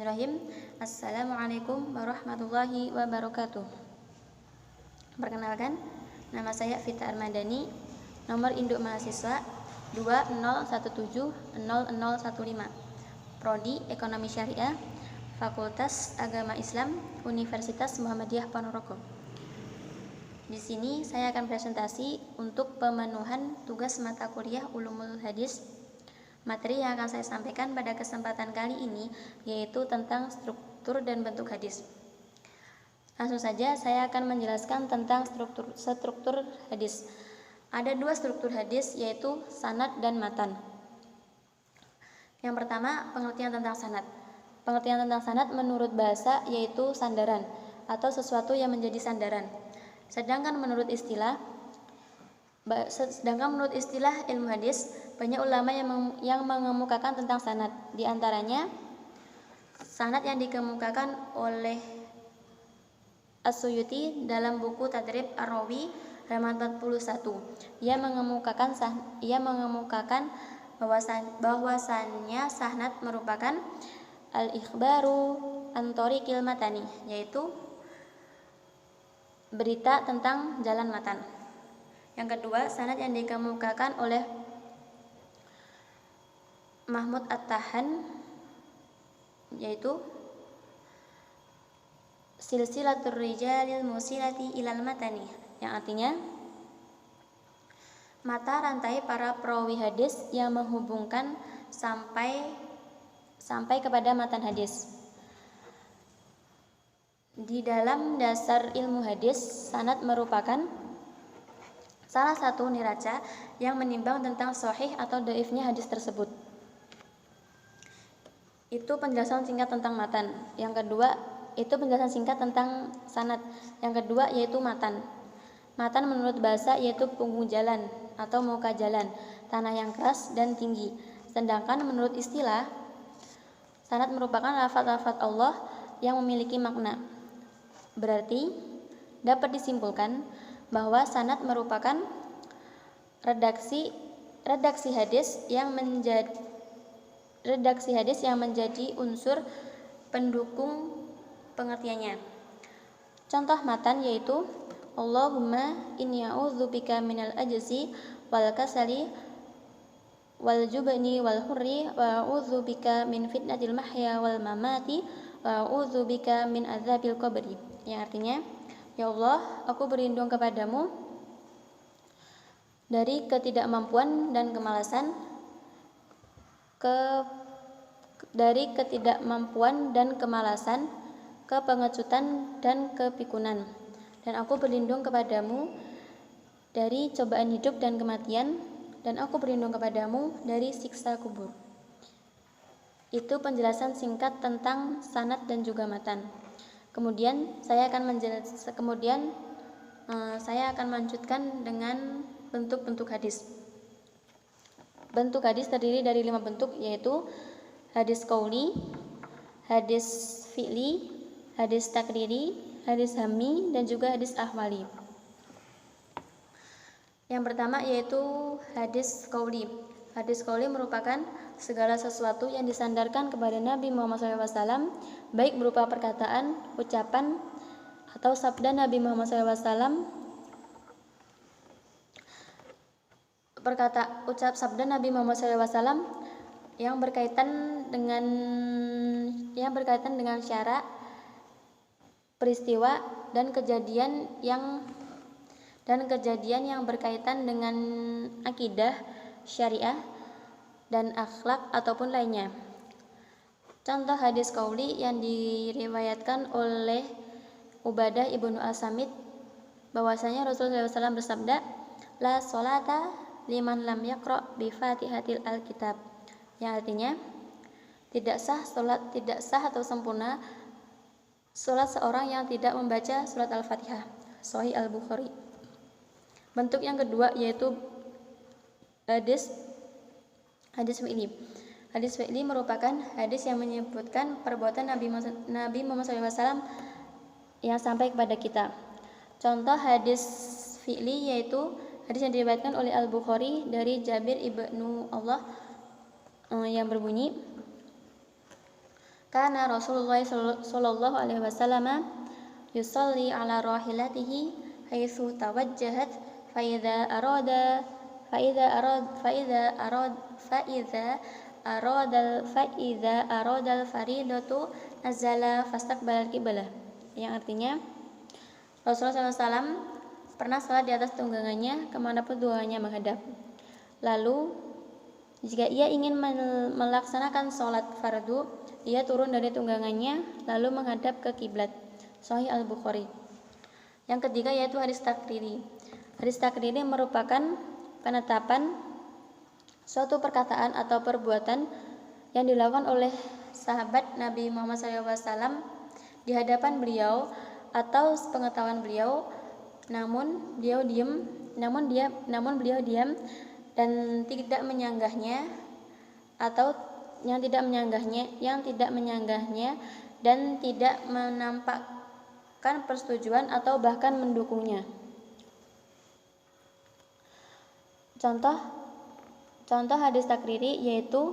Bismillahirrahmanirrahim. Assalamualaikum warahmatullahi wabarakatuh. Perkenalkan, nama saya Vita Armadani, nomor induk mahasiswa 20170015, Prodi Ekonomi Syariah, Fakultas Agama Islam, Universitas Muhammadiyah Ponorogo. Di sini saya akan presentasi untuk pemenuhan tugas mata kuliah Ulumul Hadis. Materi yang akan saya sampaikan pada kesempatan kali ini yaitu tentang struktur dan bentuk hadis. Langsung saja saya akan menjelaskan tentang struktur hadis. Ada dua struktur hadis yaitu sanad dan matan. Yang pertama, pengertian tentang sanad. Pengertian tentang sanad menurut bahasa yaitu sandaran atau sesuatu yang menjadi sandaran. Sedangkan menurut istilah ilmu hadis, banyak ulama yang mengemukakan tentang sanad. Di antaranya, sanad yang dikemukakan oleh As-Suyuti dalam buku Tadrib Ar-Rawi halaman 41. Ia mengemukakan bahwasannya sanad merupakan al-ikhbaru an thoriqil matani, yaitu berita tentang jalan matan. Yang kedua, sanad yang dikemukakan oleh Mahmud At-Tahan yaitu silsilatur rijalil musilati ilal matani, yang artinya mata rantai para perawi hadis yang menghubungkan sampai kepada matan hadis. Di dalam dasar ilmu hadis, sanad merupakan salah satu neraca yang menimbang tentang sahih atau dhaifnya hadis tersebut. Itu penjelasan singkat tentang matan. Yang kedua, itu penjelasan singkat tentang sanad. Yang kedua yaitu matan. Matan menurut bahasa yaitu punggung jalan atau muka jalan, tanah yang keras dan tinggi. Sedangkan menurut istilah, sanad merupakan lafaz-lafaz Allah yang memiliki makna. Berarti dapat disimpulkan bahwa sanad merupakan redaksi hadis yang menjadi unsur pendukung pengertiannya. Contoh matan yaitu Allahumma inni a'udzubika minal ajzi wal kasali wal jubni wal hurri wa a'udzubika min fitnatil mahya wal mamati wa a'udzubika min adzabil qabri. Yang artinya, ya Allah, aku berlindung kepadamu dari ketidakmampuan dan kemalasan, kepengecutan dan kepikunan. Dan aku berlindung kepadamu dari cobaan hidup dan kematian, dan aku berlindung kepadamu dari siksa kubur. Itu penjelasan singkat tentang sanad dan juga matan. Kemudian saya akan melanjutkan dengan bentuk-bentuk hadis. Bentuk hadis terdiri dari 5 bentuk, yaitu hadis qauli, hadis fi'li, hadis takriri, hadis hammi, dan juga hadis ahwali. Yang pertama yaitu hadis qauli. Hadis qauli merupakan segala sesuatu yang disandarkan kepada Nabi Muhammad SAW, baik berupa perkataan, ucapan, atau sabda Nabi Muhammad SAW. Sabda Nabi Muhammad SAW yang berkaitan dengan syarak, peristiwa, dan kejadian yang berkaitan dengan akidah, syariah, dan akhlak ataupun lainnya. Contoh hadis qauli yang diriwayatkan oleh Ubadah ibnu As-Samit bahwasanya Rasulullah SAW bersabda, la sholata liman lam yaqra bi fatihatil alkitab, yang artinya tidak sah atau sempurna salat seorang yang tidak membaca surat al-fatihah. Sahih al-Bukhari. Bentuk yang kedua yaitu hadis fi'li. Hadis fi'li merupakan hadis yang menyebutkan perbuatan Nabi Muhammad SAW yang sampai kepada kita. Contoh hadis fi'li yaitu hadis yang diriwayatkan oleh Al-Bukhari dari Jabir ibnu Allah yang berbunyi, Kana Rasulullah sallallahu alaihi wasallam yusalli ala rahilatihi haitsu tawajjahat fa idza arada fa idza arad fa idza arad fa idza aradal fa idza aradal faridatu nazala fastaqbalal qiblah, yang artinya Rasulullah SAW pernah salat di atas tunggangannya kemanapun tunggangannya menghadap. Lalu jika ia ingin melaksanakan sholat fardu, ia turun dari tunggangannya lalu menghadap ke kiblat. Sahih Al-Bukhari. Yang ketiga yaitu hadis takriri. Hadis takriri merupakan penetapan suatu perkataan atau perbuatan yang dilakukan oleh sahabat Nabi Muhammad SAW di hadapan beliau atau sepengetahuan beliau, namun beliau diam dan tidak menyanggahnya, atau yang tidak menyanggahnya dan tidak menampakkan persetujuan atau bahkan mendukungnya. Contoh hadis takriri yaitu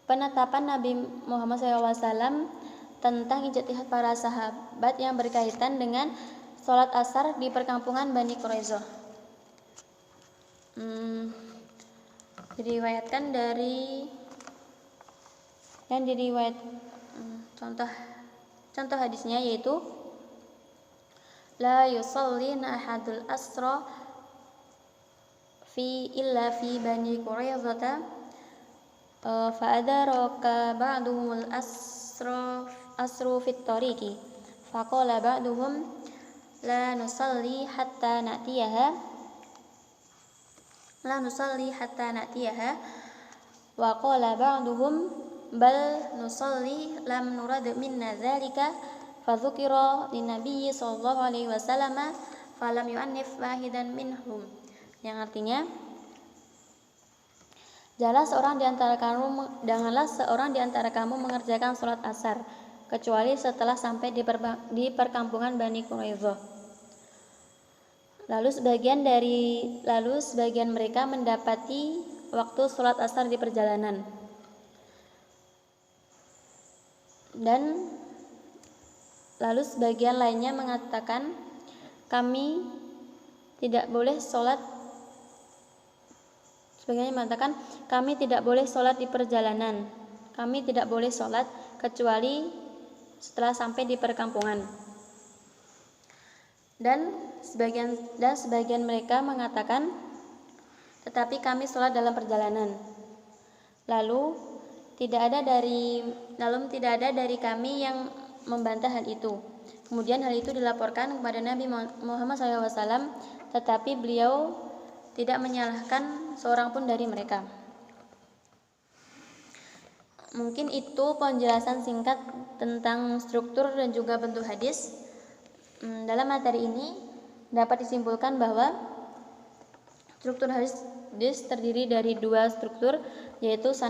penetapan Nabi Muhammad SAW tentang ijtihad para sahabat yang berkaitan dengan sholat asar di perkampungan Bani Quraizoh. Diriwayatkan dari contoh hadisnya yaitu la yusallina ahadul asra illa fi Bani Quraizoh fa adaraka ba'duhumul asru fit tariqi faqala ba'duhum la nusalli hatta na'tiyaha wa qala ba'duhum bal nusalli lam nurad minna dzalika fa dzukira linnabiy sallallahu alaihi wasallam falam yu'annif wahidan minhum, yang artinya janganlah seorang di antara kamu mengerjakan sholat asar kecuali setelah sampai di perkampungan Bani Quraizoh. Lalu sebagian mereka mendapati waktu sholat asar di perjalanan, dan lalu sebagian lainnya mengatakan kami tidak boleh sholat di perjalanan, kami tidak boleh sholat kecuali setelah sampai di perkampungan. Dan sebagian mereka mengatakan tetapi kami sholat dalam perjalanan. Lalu tidak ada dari kami yang membantah hal itu. Kemudian hal itu dilaporkan kepada Nabi Muhammad SAW, tetapi beliau tidak menyalahkan seorang pun dari mereka. Mungkin itu penjelasan singkat tentang struktur dan juga bentuk hadis. Dalam materi ini dapat disimpulkan bahwa struktur hadis terdiri dari dua struktur, yaitu sanad